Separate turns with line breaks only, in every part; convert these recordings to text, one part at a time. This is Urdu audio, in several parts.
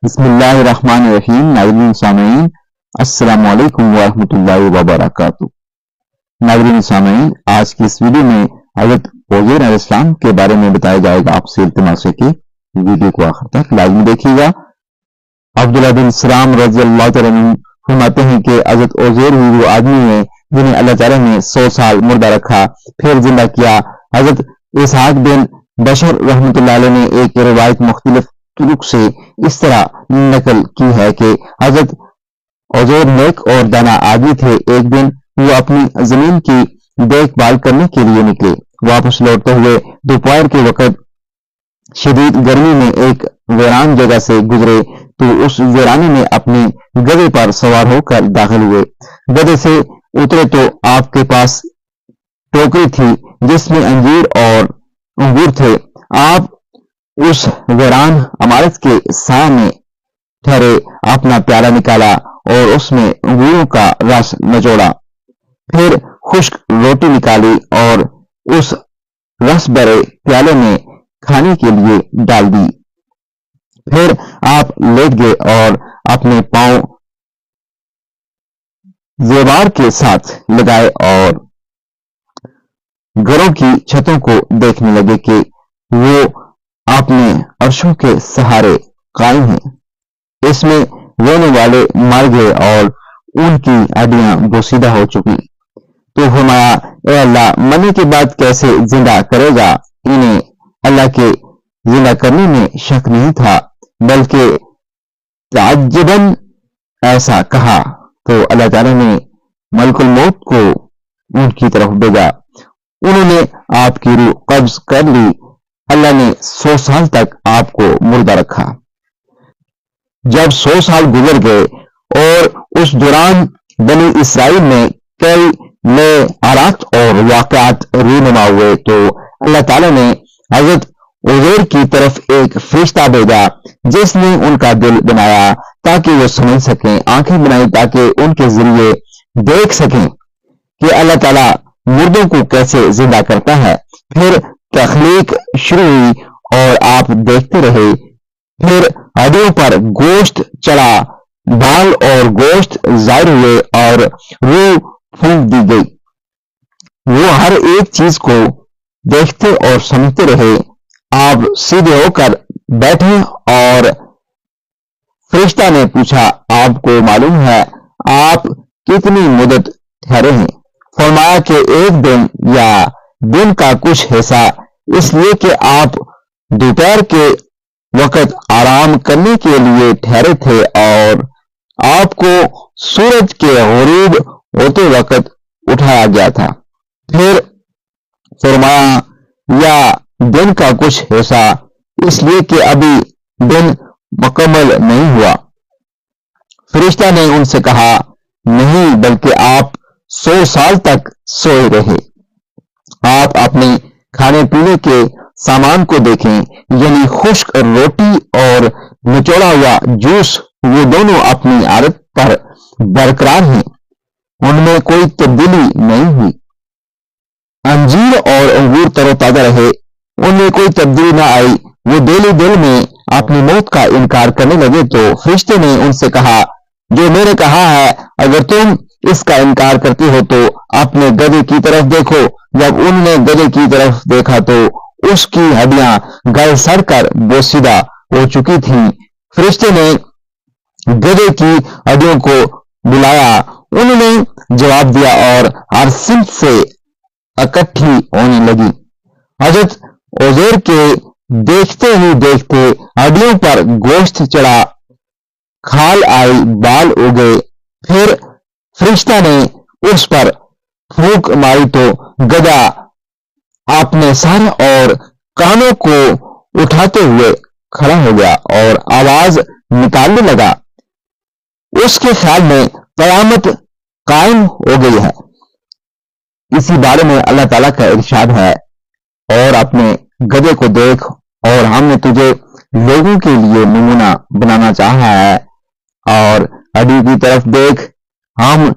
بسم اللہ الرحمن الرحیم۔ ناظرین سامعین السلام علیکم ورحمۃ اللہ وبرکاتہ۔ ناظرین سامعین، آج کی اس ویڈیو میں حضرت عزیر علیہ السلام کے بارے میں بتایا جائے گا۔ آپ سے التماس ہے کہ ویڈیو کو آخر تک لازمی دیکھیے گا۔ عبداللہ بن سلام رضی اللہ تعالیٰ عنہ فرماتے ہیں کہ حضرت عزیر ہی وہ آدمی ہے جنہیں اللہ تعالیٰ نے 100 سال مردہ رکھا پھر زندہ کیا۔ حضرت اسحاق بن بشر رحمۃ اللہ علیہ نے ایک روایت مختلف طرق سے اس طرح نقل کی ہے کہ حضرت عزیر نیک اور دانا آدمی تھے۔ ایک دن وہ اپنی زمین کی دیکھ بھال کرنے کے لیے نکلے۔ واپس لوٹتے ہوئے دوپہر کے وقت شدید گرمی میں ایک ویران جگہ سے گزرے تو اس ویرانے میں اپنی گدھے پر سوار ہو کر داخل ہوئے۔ گدھے سے اترے تو آپ کے پاس ٹوکری تھی جس میں انجیر اور انگور تھے۔ آپ اس ویران عمارت کے سائے میں ٹھہرے، اپنا پیالہ نکالا اور اس میں انگوروں کا رس نچوڑا، پھر خشک روٹی نکالی اور اس رس بھرے پیالے میں کھانے کے لیے ڈال دی۔ پھر آپ لیٹ گئے اور اپنے پاؤں زیوار کے ساتھ لگائے اور گھروں کی چھتوں کو دیکھنے لگے کہ وہ اپنے عرشوں کے سہارے قائم ہیں۔ اس میں رہنے والے مر گئے اور ان کی ہڈیاں بوسیدہ ہو چکی۔ تو فرمایا، اے اللہ، مرنے کے بعد کیسے زندہ کرے گا؟ انہیں اللہ کے زندہ کرنے میں شک نہیں تھا، بلکہ تعجباً ایسا کہا۔ تو اللہ تعالیٰ نے ملک الموت کو ان کی طرف بھیجا۔ انہوں نے آپ کی روح قبض کر لی۔ اللہ نے 100 سال تک آپ کو مردہ رکھا۔ جب 100 سال گزر گئے اور اس دوران بنی اسرائیل میں کئی نئے حالات اور واقعات رونما ہوئے تو اللہ تعالیٰ نے حضرت عزیر کی طرف ایک فرشتہ بھیجا جس نے ان کا دل بنایا تاکہ وہ سمجھ سکیں، آنکھیں بنائی تاکہ ان کے ذریعے دیکھ سکیں کہ اللہ تعالیٰ مردوں کو کیسے زندہ کرتا ہے۔ پھر تخلیق شروع ہوئی اور آپ دیکھتے رہے۔ پھر ہڈیوں پر گوشت چڑھا، بال اور گوشت ظاہر ہوئے اور روح پھونک دی گئی۔ وہ ہر ایک چیز کو دیکھتے اور سمجھتے رہے۔ آپ سیدھے ہو کر بیٹھے اور فرشتہ نے پوچھا، آپ کو معلوم ہے آپ کتنی مدت ٹھہرے ہیں؟ فرمایا کہ ایک دن یا دن کا کچھ حصہ، اس لیے کہ آپ دوپہر کے وقت آرام کرنے کے لیے ٹھہرے تھے اور آپ کو سورج کے غروب ہوتے وقت اٹھایا گیا تھا۔ پھر فرمایا، یا دن کا کچھ حصہ، اس لیے کہ ابھی دن مکمل نہیں ہوا۔ فرشتہ نے ان سے کہا، نہیں، بلکہ آپ 100 سال تک سوئے رہے۔ آپ اپنے کھانے پینے کے سامان کو دیکھیں، یعنی خشک روٹی اور نچوڑا ہوا جوس، وہ دونوں اپنی عادت پر برقرار ہیں، ان میں کوئی تبدیلی نہیں ہوئی۔ انجیر اور انگور تر و تازہ رہے، ان میں کوئی تبدیلی نہ آئی۔ وہ دل میں اپنی موت کا انکار کرنے لگے تو فرشتے نے ان سے کہا، جو میں نے کہا ہے، اگر تم اس کا انکار کرتے ہو تو اپنے گدھے کی طرف دیکھو۔ جب انہوں نے گدھے کی طرف دیکھا تو اس کی ہڈیاں گل سڑ کر بوسیدہ ہو چکی تھیں۔ فرشتے نے گدھے کی ہڈیوں کو بلایا، انہوں نے جواب دیا اور ہر سمت سے اکٹھی ہونے لگی۔ حضرت عزیر کے دیکھتے ہی دیکھتے ہڈیوں پر گوشت چڑھا، کھال آئی، بال اگے۔ پھر فرشتہ نے اس پر پھونک ماری تو گدھا اپنے سر اور کانوں کو اٹھاتے ہوئے کھڑا ہو گیا اور آواز نکالنے لگا۔ اس کے خیال میں قیامت قائم ہو گئی ہے۔ اسی بارے میں اللہ تعالیٰ کا ارشاد ہے، اور اپنے گدھے کو دیکھ، اور ہم نے تجھے لوگوں کے لیے نمونہ بنانا چاہا ہے، اور ہڈی کی طرف دیکھ، ہم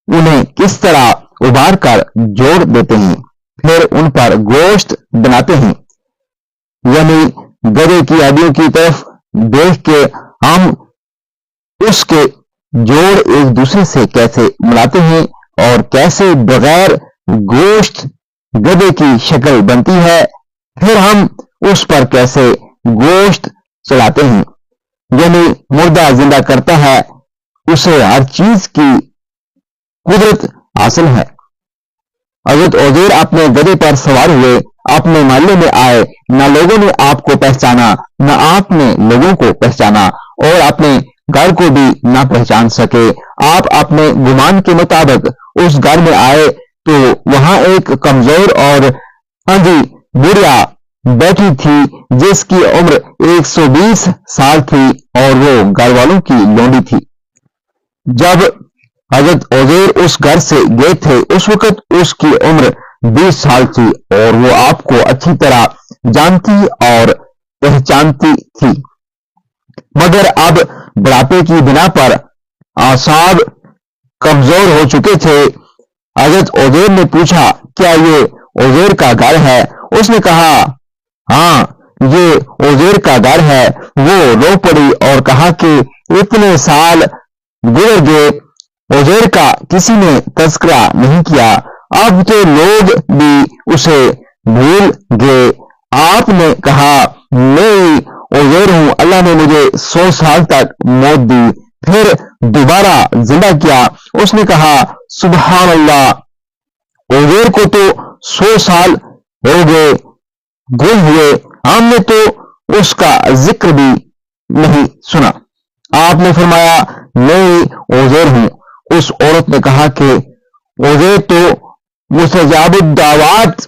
انہیں کس طرح ابھار کر جوڑ دیتے ہیں، پھر ان پر گوشت بناتے ہیں۔ یعنی گدھے کی ہڈیوں کی طرف دیکھ کے ہم اس کے جوڑ ایک دوسرے سے کیسے ملاتے ہیں اور کیسے بغیر گوشت گدھے کی شکل بنتی ہے، پھر ہم اس پر کیسے گوشت چڑھاتے ہیں، یعنی مردہ زندہ کرتا ہے، اسے ہر چیز کی قدرت حاصل ہے۔ حضرت عزیر اپنے گدھے پر سوار ہوئے اپنے محلے میں آئے، نہ لوگوں نے آپ کو پہچانا، نہ آپ نے لوگوں کو پہچانا، اور اپنے گھر کو بھی نہ پہچان سکے۔ آپ اپنے گمان کے مطابق اس گھر میں آئے تو وہاں ایک کمزور اور اندھی بڑھیا بیٹھی تھی جس کی عمر 120 سال تھی اور وہ گھر والوں کی لونڈی تھی۔ جب حضرت عزیر اس گھر سے گئے تھے اس وقت اس کی عمر 20 سال تھی اور وہ آپ کو اچھی طرح جانتی اور پہچانتی تھی، مگر اب بڑھاپے کی بنا پر اعصاب کمزور ہو چکے تھے۔ حضرت عزیر نے پوچھا، کیا یہ عزیر کا گھر ہے؟ اس نے کہا، ہاں یہ عزیر کا گھر ہے۔ وہ رو پڑی اور کہا کہ اتنے سال گزر گئے، عزیر کا کسی نے تذکرہ نہیں کیا، اب تو لوگ بھی اسے بھول گئے۔ آپ نے کہا، میں عزیر ہوں، اللہ نے مجھے 100 سال تک موت دی، پھر دوبارہ زندہ کیا۔ اس نے کہا، سبحان اللہ، عزیر کو تو 100 سال ہو گئے گم ہوئے، ہم نے تو اس کا ذکر بھی نہیں سنا۔ آپ نے فرمایا، میں عزیر ہوں۔ اس عورت نے کہا کہ عزیر تو مستجاب الدعوات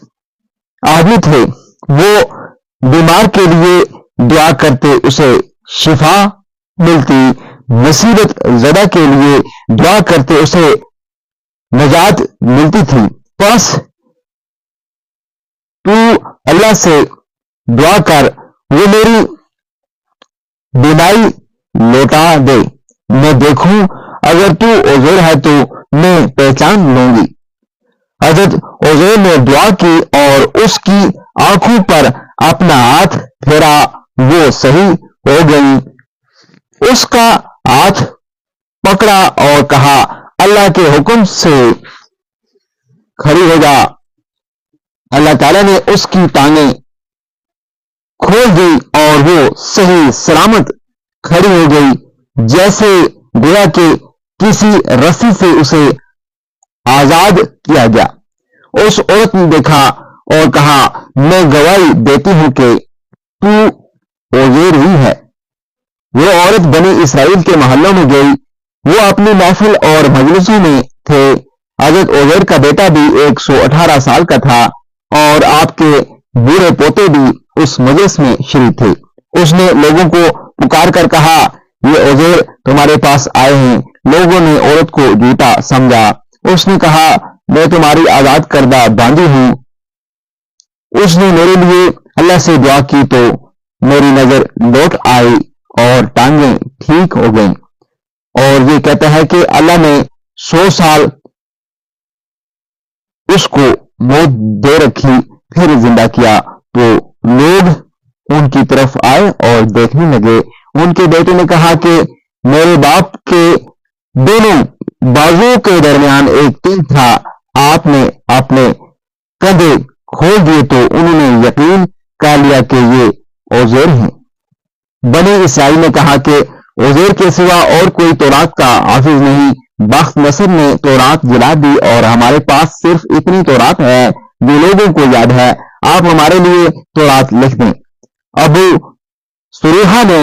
آدمی تھے، وہ بیمار کے لیے دعا کرتے اسے شفا ملتی، مصیبت زدہ کے لیے دعا کرتے اسے نجات ملتی تھی، بس تو اللہ سے دعا کر وہ میری بیماری لوٹا دے، میں دیکھوں اگر تو عزیر ہے تو میں پہچان لوں گی۔ حضرت عزیر نے دعا کی اور اس کی آنکھوں پر اپنا ہاتھ پھیرا، وہ صحیح ہو گئی۔ اس کا ہاتھ پکڑا اور کہا، اللہ کے حکم سے کھڑی ہو جا۔ اللہ تعالیٰ نے اس کی ٹانگیں کھول دی اور وہ صحیح سلامت کھڑی ہو گئی، جیسے گویا کہ کسی رسی سے اسے آزاد کیا گیا۔ اس عورت نے دیکھا اور کہا، میں گواہی دیتی ہوں کہ تو عزیر ہی ہے۔ وہ عورت بنی اسرائیل کے محلوں میں گئی، وہ اپنی محفل اور مجلسوں میں تھے۔ حضرت عزیر کا بیٹا بھی 118 سال کا تھا اور آپ کے بوڑھے پوتے بھی اس مجلس میں شریک تھے۔ اس نے لوگوں کو پکار کر کہا، یہ عزیر تمہارے پاس آئے ہیں۔ لوگوں نے عورت کو جھوٹا سمجھا۔ اس نے کہا، میں تمہاری آزاد کردہ باندی ہوں۔ اس نے میرے لیے اللہ سے دعا کی تو میری نظر لوٹ آئی اور ٹانگیں ٹھیک ہو گئیں، اور یہ کہتا ہے کہ اللہ نے 100 سال اس کو موت دے رکھی، پھر زندہ کیا تو لوگ ان کی طرف آئے اور دیکھنے لگے۔ ان کے بیٹے نے کہا کہ میرے باپ کے دونوں بازوؤں کے درمیان ایک تل تھا، آپ نے اپنے کندھے کھول دیے تو انہوں نے یقین کر لیا کہ یہ عزیر ہیں۔ بنی اسرائیل نے کہا کہ عزیر کے سوا اور کوئی تورات کا حافظ نہیں۔ بخت نصر نے تورات جلا دی اور ہمارے پاس صرف اتنی تورات ہے جو لوگوں کو یاد ہے، آپ ہمارے لیے تورات لکھ دیں۔ ابو سریحہ نے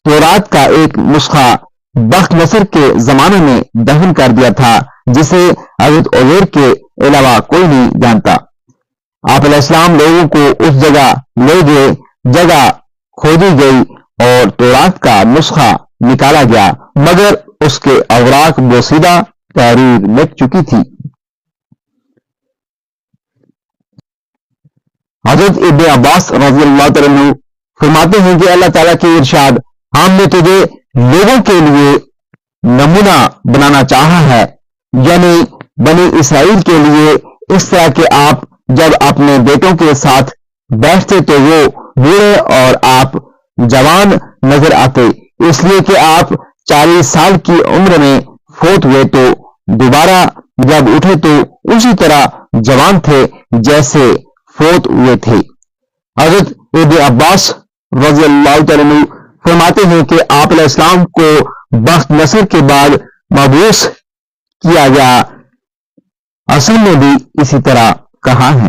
تورات کا ایک نسخہ بخت نصر کے زمانے میں دفن کر دیا تھا، جسے حضرت عزیر کے علاوہ کوئی نہیں جانتا۔ آپ علیہ السلام لوگوں کو اس جگہ لے گئے، جگہ کھودی گئی اور تورات کا نسخہ نکالا گیا، مگر اس کے اوراق بوسیدہ تحریر مٹ چکی تھی۔ حضرت ابن عباس رضی اللہ عنہ فرماتے ہیں کہ اللہ تعالیٰ کے ارشاد، ہم نے تجھے لوگوں کے لیے نمونہ بنانا چاہا ہے، یعنی بنی اسرائیل کے لیے، اس طرح کہ آپ جب اپنے بیٹوں کے ساتھ بیٹھتے تو وہ بوڑھے اور آپ جوان نظر آتے، اس لیے کہ آپ 40 سال کی عمر میں فوت ہوئے تو دوبارہ جب اٹھے تو اسی طرح جوان تھے جیسے فوت ہوئے تھے۔ حضرت ابن عباس رضی اللہ تعالیٰ عنہ فرماتے ہیں کہ آپ علیہ السلام کو بخت نصر کے بعد مبعوث کیا گیا، اصل میں بھی اسی طرح کہا ہے۔